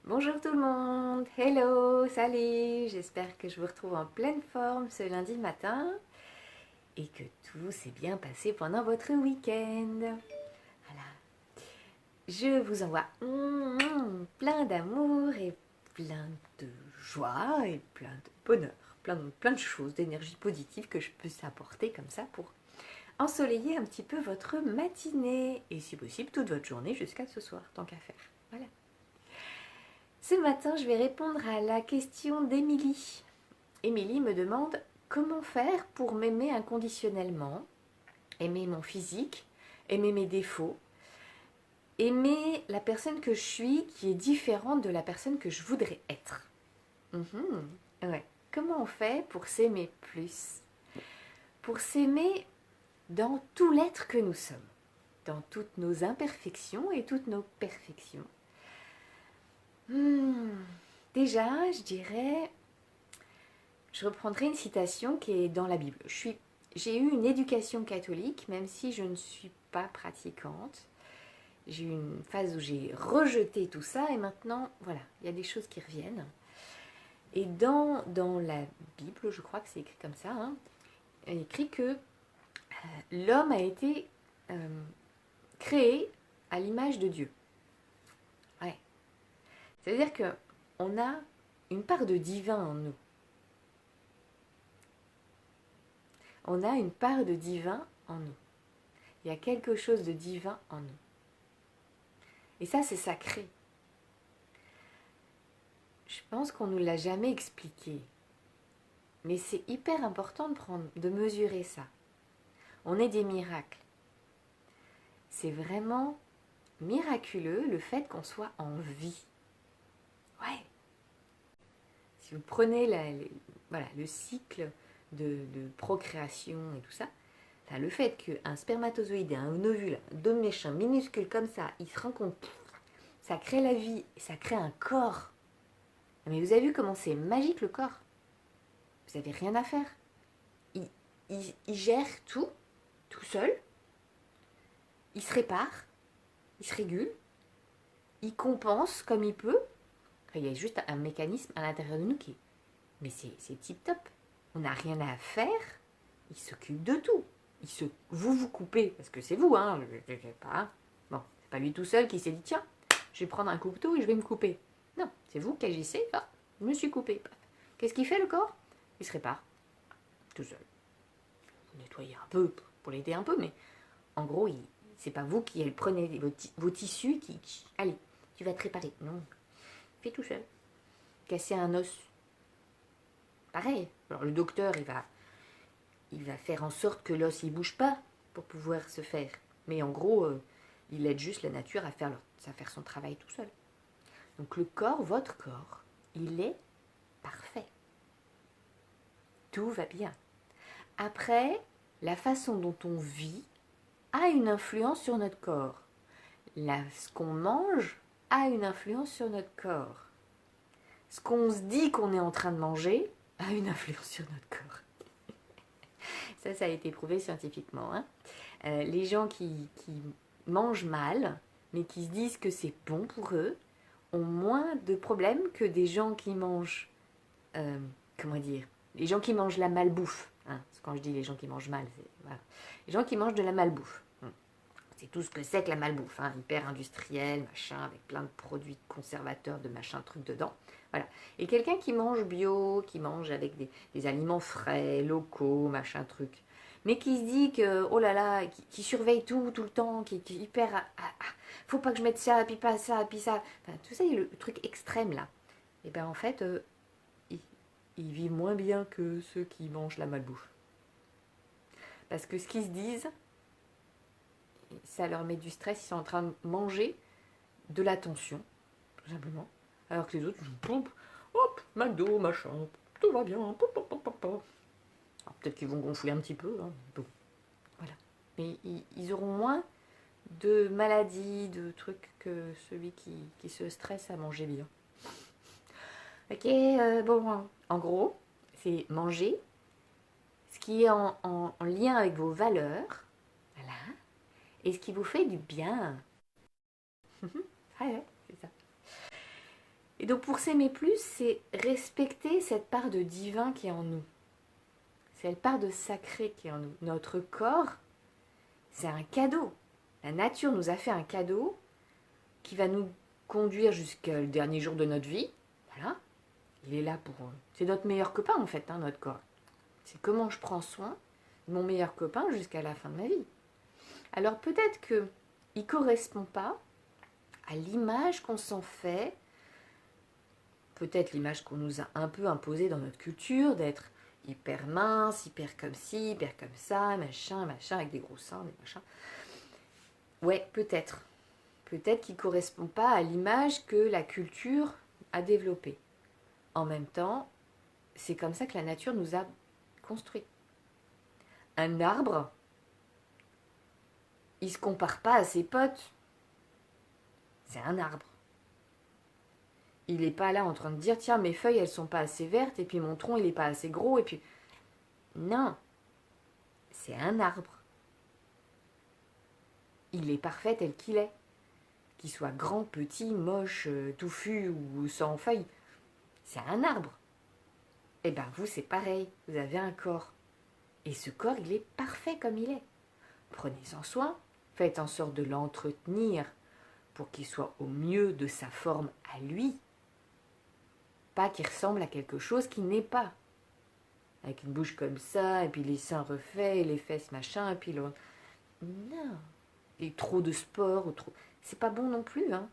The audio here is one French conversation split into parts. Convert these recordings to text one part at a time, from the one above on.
Bonjour tout le monde, hello, salut, j'espère que je vous retrouve en pleine forme ce lundi matin et que tout s'est bien passé pendant votre week-end. Voilà, je vous envoie plein d'amour et plein de joie et plein de bonheur, plein de choses, d'énergie positive que je peux apporter comme ça pour ensoleiller un petit peu votre matinée et si possible toute votre journée jusqu'à ce soir, tant qu'à faire. Voilà. Ce matin, je vais répondre à la question d'Émilie. Émilie me demande comment faire pour m'aimer inconditionnellement, aimer mon physique, aimer mes défauts, aimer la personne que je suis qui est différente de la personne que je voudrais être. Ouais. Comment on fait pour s'aimer plus? Pour s'aimer dans tout l'être que nous sommes, dans toutes nos imperfections et toutes nos perfections. Déjà, je dirais, je reprendrai une citation qui est dans la Bible. J'ai eu une éducation catholique, même si je ne suis pas pratiquante. J'ai eu une phase où j'ai rejeté tout ça et maintenant, voilà, il y a des choses qui reviennent. Et dans la Bible, je crois que c'est écrit comme ça, il est écrit que l'homme a été créé à l'image de Dieu. Ouais. C'est-à-dire qu'on a une part de divin en nous. On a une part de divin en nous. Il y a quelque chose de divin en nous. Et ça, c'est sacré. Je pense qu'on ne nous l'a jamais expliqué. Mais c'est hyper important de mesurer ça. On est des miracles. C'est vraiment miraculeux le fait qu'on soit en vie. Ouais. Si vous prenez le cycle de procréation et tout ça, le fait qu'un spermatozoïde et un ovule, deux méchants minuscules comme ça, ils se rencontrent, ça crée la vie, ça crée un corps. Mais vous avez vu comment c'est magique le corps? Vous n'avez rien à faire. Il gère tout seul. Il se répare, il se régule, il compense comme il peut. Il y a juste un mécanisme à l'intérieur de nous qui est... Mais c'est tip top. On n'a rien à faire. Il s'occupe de tout. Vous coupez, parce que c'est vous, hein. Bon, c'est pas lui tout seul qui s'est dit, tiens, je vais prendre un couteau et je vais me couper. Non, c'est vous qui agissez. Ah, je me suis coupé. Qu'est-ce qu'il fait le corps? Il se répare. Tout seul. Vous nettoyez un peu pour l'aider un peu, mais en gros, c'est pas vous qui prenez vos tissus allez, tu vas te réparer. Non, il fait tout seul. Casser un os, pareil. Alors le docteur, il va faire en sorte que l'os il bouge pas pour pouvoir se faire. Mais en gros, il aide juste la nature à faire son travail tout seul. Donc le corps, votre corps, il est parfait. Tout va bien. Après, la façon dont on vit a une influence sur notre corps. Ce qu'on mange a une influence sur notre corps. Ce qu'on se dit qu'on est en train de manger a une influence sur notre corps. Ça a été prouvé scientifiquement. Les gens qui mangent mal, mais qui se disent que c'est bon pour eux, ont moins de problèmes que des gens qui mangent, les gens qui mangent la malbouffe. Quand je dis les gens qui mangent mal, c'est voilà. Les gens qui mangent de la malbouffe. C'est tout ce que c'est que la malbouffe, hyper industriel, machin, avec plein de produits conservateurs, de machin truc dedans. Voilà. Et quelqu'un qui mange bio, qui mange avec des aliments frais, locaux, machin truc, mais qui se dit que, oh là là, qui surveille tout le temps, qui est hyper, faut pas que je mette ça, puis pas ça, puis ça. Enfin, tout ça, il y a le truc extrême là. Et bien en fait, ils vivent moins bien que ceux qui mangent la malbouffe. Parce que ce qu'ils se disent, ça leur met du stress, ils sont en train de manger de la tension, tout simplement. Alors que les autres, hop, McDo, machin, tout va bien, pop, pop, pop, pop. Alors peut-être qu'ils vont gonfler un petit peu, bon, voilà. Mais ils auront moins de maladies, de trucs que celui qui se stresse à manger bien. Ok, bon, en gros, c'est manger ce qui est en lien avec vos valeurs, voilà, et ce qui vous fait du bien. Ouais, c'est ça. Et donc pour s'aimer plus, c'est respecter cette part de divin qui est en nous. Cette part de sacré qui est en nous. Notre corps, c'est un cadeau. La nature nous a fait un cadeau qui va nous conduire jusqu'au dernier jour de notre vie. Voilà. Il est là pour... C'est notre meilleur copain en fait, hein, notre corps. C'est comment je prends soin de mon meilleur copain jusqu'à la fin de ma vie. Alors peut-être qu'il ne correspond pas à l'image qu'on s'en fait, peut-être l'image qu'on nous a un peu imposée dans notre culture, d'être hyper mince, hyper comme ci, hyper comme ça, machin, avec des gros seins, des machins. Ouais, peut-être. Peut-être qu'il ne correspond pas à l'image que la culture a développée. En même temps, c'est comme ça que la nature nous a construit. Un arbre, il ne se compare pas à ses potes. C'est un arbre. Il n'est pas là en train de dire, tiens, mes feuilles, elles sont pas assez vertes, et puis mon tronc, il n'est pas assez gros, et puis... Non. C'est un arbre. Il est parfait tel qu'il est. Qu'il soit grand, petit, moche, touffu ou sans feuilles. C'est un arbre. Eh bien, vous, c'est pareil. Vous avez un corps. Et ce corps, il est parfait comme il est. Prenez-en soin. Faites en sorte de l'entretenir pour qu'il soit au mieux de sa forme à lui. Pas qu'il ressemble à quelque chose qui n'est pas. Avec une bouche comme ça, et puis les seins refaits, et les fesses machin, et puis le... Non. Et trop de sport, ou trop... C'est pas bon non plus, hein.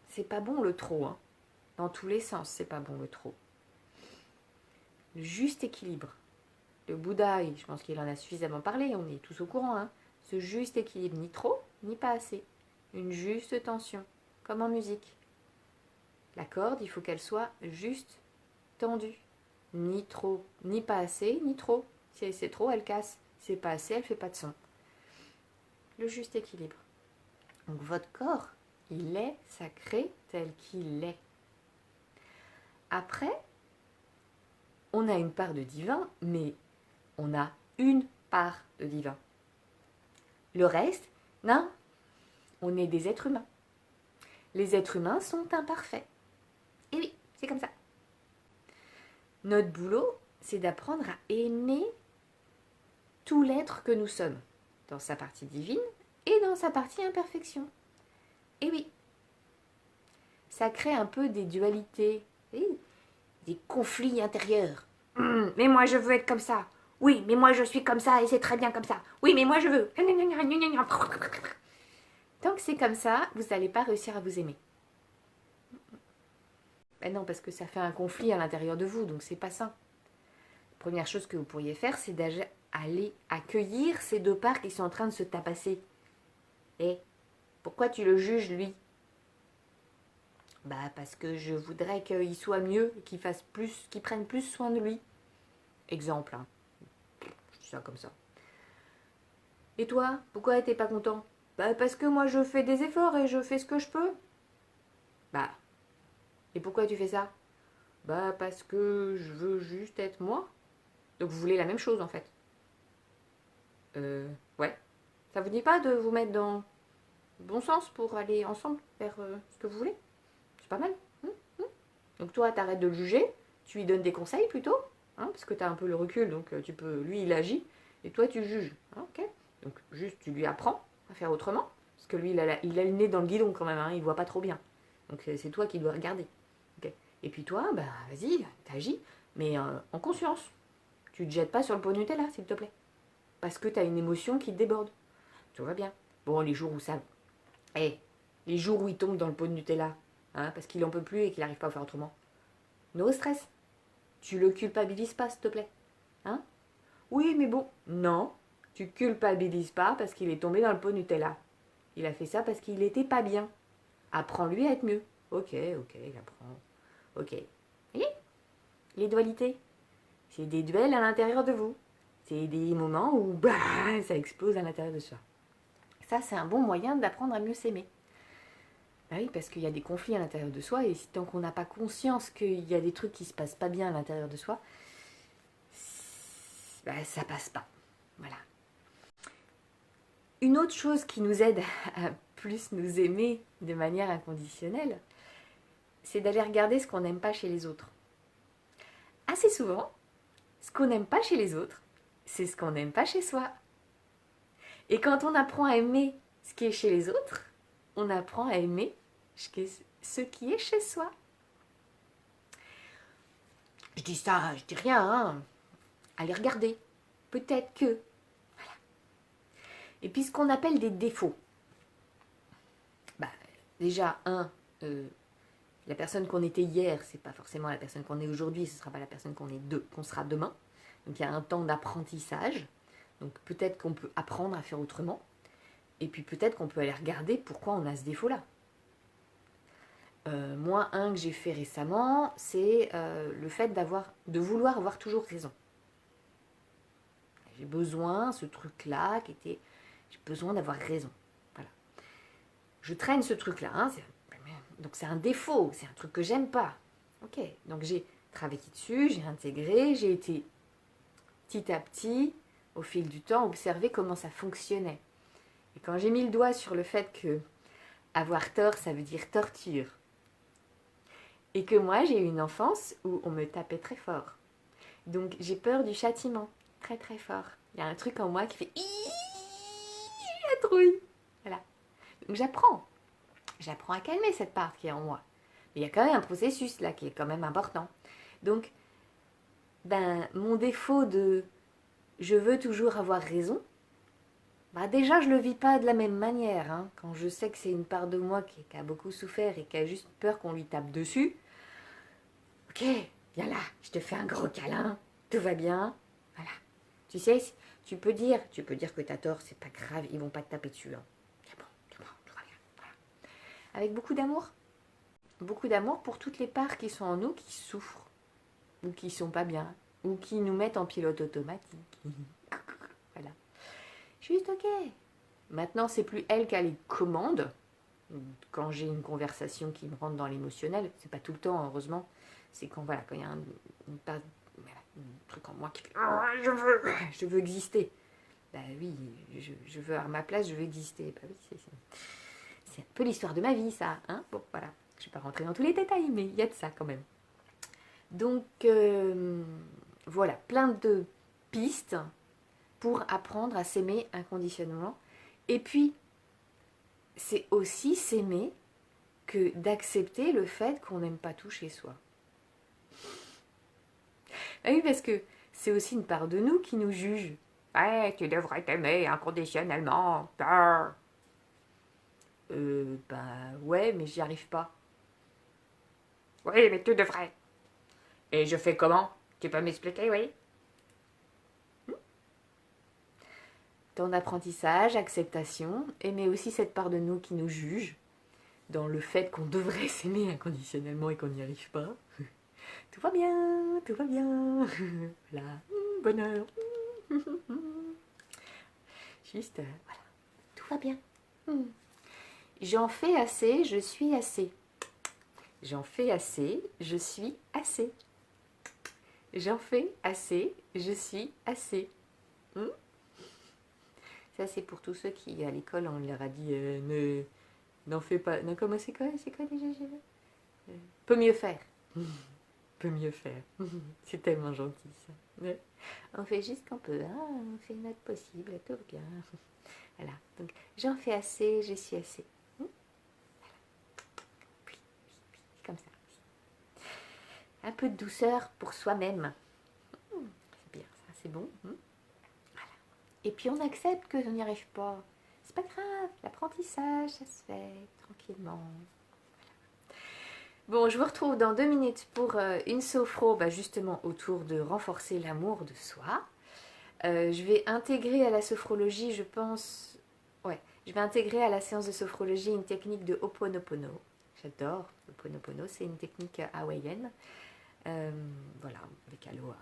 C'est pas bon le trop, hein. Dans tous les sens, c'est pas bon le trop. Le juste équilibre. Le Bouddha, je pense qu'il en a suffisamment parlé, on est tous au courant, hein. Ce juste équilibre, ni trop, ni pas assez. Une juste tension, comme en musique. La corde, il faut qu'elle soit juste tendue. Ni trop, ni pas assez, ni trop. Si c'est trop, elle casse. Si c'est pas assez, elle fait pas de son. Le juste équilibre. Donc votre corps, il est sacré tel qu'il est. Après, on a une part de divin, mais on a une part de divin. Le reste, non, on est des êtres humains. Les êtres humains sont imparfaits. Et oui, c'est comme ça. Notre boulot, c'est d'apprendre à aimer tout l'être que nous sommes, dans sa partie divine et dans sa partie imperfection. Et oui, ça crée un peu des dualités, des conflits intérieurs. Mais moi je veux être comme ça. Oui, mais moi je suis comme ça et c'est très bien comme ça. Oui, mais moi je veux. Tant que c'est comme ça, vous n'allez pas réussir à vous aimer. Ben non, parce que ça fait un conflit à l'intérieur de vous, donc c'est pas sain. Première chose que vous pourriez faire, c'est d'aller accueillir ces deux parts qui sont en train de se tapasser. Et pourquoi tu le juges, lui? Bah parce que je voudrais qu'il soit mieux, qu'il fasse plus, qu'il prenne plus soin de lui. Exemple, hein. Je dis ça comme ça. Et toi, pourquoi t'es pas content? Bah parce que moi je fais des efforts et je fais ce que je peux. Bah, et pourquoi tu fais ça? Bah parce que je veux juste être moi. Donc vous voulez la même chose en fait. Ouais. Ça vous dit pas de vous mettre dans le bon sens pour aller ensemble vers ce que vous voulez? C'est pas mal. Donc toi, t'arrêtes de le juger, tu lui donnes des conseils plutôt, hein, parce que tu as un peu le recul, donc tu peux, lui il agit, et toi tu juges. Hein, ok. Donc juste tu lui apprends à faire autrement, parce que lui il a le nez dans le guidon quand même, hein, il voit pas trop bien. Donc c'est toi qui dois regarder. Okay. Et puis toi, bah vas-y, t'agis, mais en conscience. Tu te jettes pas sur le pot de Nutella, s'il te plaît. Parce que tu as une émotion qui te déborde. Tout va bien. Bon, les jours où ça... les jours où il tombe dans le pot de Nutella, hein, parce qu'il en peut plus et qu'il n'arrive pas à faire autrement. No stress. Tu le culpabilises pas, s'il te plaît. Hein? Oui, mais bon. Non, tu culpabilises pas parce qu'il est tombé dans le pot de Nutella. Il a fait ça parce qu'il n'était pas bien. Apprends-lui à être mieux. Ok, il apprend. Ok. Vous voyez? Les dualités. C'est des duels à l'intérieur de vous. C'est des moments où bah, ça explose à l'intérieur de soi. Ça, c'est un bon moyen d'apprendre à mieux s'aimer. Bah oui, parce qu'il y a des conflits à l'intérieur de soi, et tant qu'on n'a pas conscience qu'il y a des trucs qui se passent pas bien à l'intérieur de soi, bah, ça passe pas. Voilà. Une autre chose qui nous aide à plus nous aimer de manière inconditionnelle, c'est d'aller regarder ce qu'on n'aime pas chez les autres. Assez souvent, ce qu'on n'aime pas chez les autres, c'est ce qu'on n'aime pas chez soi. Et quand on apprend à aimer ce qui est chez les autres, on apprend à aimer ce qui est chez soi. Je dis ça, je dis rien, hein. Allez regarder. Peut-être que. Voilà. Et puis ce qu'on appelle des défauts. Bah, déjà, la personne qu'on était hier, c'est pas forcément la personne qu'on est aujourd'hui, ce sera pas la personne qu'on sera demain. Donc il y a un temps d'apprentissage. Donc peut-être qu'on peut apprendre à faire autrement. Et puis peut-être qu'on peut aller regarder pourquoi on a ce défaut-là. Moi, un que j'ai fait récemment, c'est le fait de vouloir avoir toujours raison. J'ai besoin, ce truc-là, j'ai besoin d'avoir raison. Voilà. Je traîne ce truc-là, hein, donc c'est un défaut, c'est un truc que j'aime pas. Ok, donc j'ai travaillé dessus, j'ai intégré, j'ai été petit à petit, au fil du temps, observer comment ça fonctionnait. Et quand j'ai mis le doigt sur le fait que avoir tort, ça veut dire torture, et que moi, j'ai eu une enfance où on me tapait très fort. Donc, j'ai peur du châtiment, très très fort. Il y a un truc en moi qui fait la trouille. Voilà. Donc, j'apprends. J'apprends à calmer cette part qui est en moi. Mais il y a quand même un processus là qui est quand même important. Donc, mon défaut de je veux toujours avoir raison, déjà, je ne le vis pas de la même manière. Hein. Quand je sais que c'est une part de moi qui a beaucoup souffert et qui a juste peur qu'on lui tape dessus, ok, viens là, je te fais un gros câlin, tout va bien. Voilà. Tu sais, tu peux dire que tu as tort, c'est pas grave, ils vont pas te taper dessus. Hein. C'est bon, tout va bien. Voilà. Avec beaucoup d'amour. Beaucoup d'amour pour toutes les parts qui sont en nous, qui souffrent, ou qui sont pas bien, ou qui nous mettent en pilote automatique. Voilà. Juste ok. Maintenant, c'est plus elle qui a les commandes. Quand j'ai une conversation qui me rentre dans l'émotionnel, c'est pas tout le temps, heureusement. C'est quand il y a un truc en moi qui fait je veux exister. Bah oui, je veux à ma place, je veux exister. Bah oui, c'est un peu l'histoire de ma vie, ça. Hein, bon, voilà. Je vais pas rentrer dans tous les détails, mais il y a de ça quand même. Donc, voilà, plein de pistes pour apprendre à s'aimer inconditionnellement. Et puis, c'est aussi s'aimer que d'accepter le fait qu'on n'aime pas tout chez soi. Ah oui, parce que c'est aussi une part de nous qui nous juge. Ouais, tu devrais t'aimer inconditionnellement. Ouais, mais j'y arrive pas. Oui, mais tu devrais. Et je fais comment? Tu peux m'expliquer, oui? Temps d'apprentissage, acceptation, aimer aussi cette part de nous qui nous juge, dans le fait qu'on devrait s'aimer inconditionnellement et qu'on n'y arrive pas. Tout va bien, tout va bien. Voilà, bonheur. Juste, voilà, tout va bien. J'en fais assez, je suis assez. J'en fais assez, je suis assez. J'en fais assez, je suis assez. Ça, c'est pour tous ceux qui, à l'école, on leur a dit n'en fais pas. Non, comment c'est quoi déjà peut mieux faire. Peut mieux faire. C'est tellement gentil, ça. Ouais. On fait juste qu'on peut. Hein, on fait notre possible, tout bien. Voilà. Donc, j'en fais assez, je suis assez. Voilà. Oui, comme ça. Un peu de douceur pour soi-même. C'est bien, ça, c'est bon. Voilà. Et puis, on accepte que l'on n'y arrive pas. C'est pas grave, l'apprentissage, ça se fait tranquillement. Bon, je vous retrouve dans 2 minutes pour une sophro, justement autour de renforcer l'amour de soi. Je vais intégrer à la sophrologie, je pense... Ouais, je vais intégrer à la séance de sophrologie une technique de Ho'oponopono. J'adore Ho'oponopono, c'est une technique hawaïenne. Voilà, avec aloha,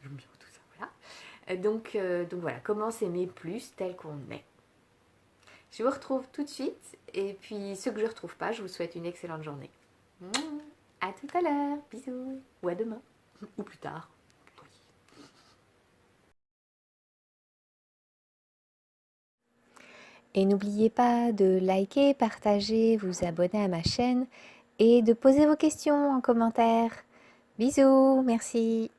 j'aime bien tout ça, voilà. Donc voilà, comment s'aimer plus tel qu'on est. Je vous retrouve tout de suite, et puis ceux que je ne retrouve pas, je vous souhaite une excellente journée. À tout à l'heure, bisous, ou à demain, ou plus tard. Et n'oubliez pas de liker, partager, vous abonner à ma chaîne et de poser vos questions en commentaire. Bisous, merci.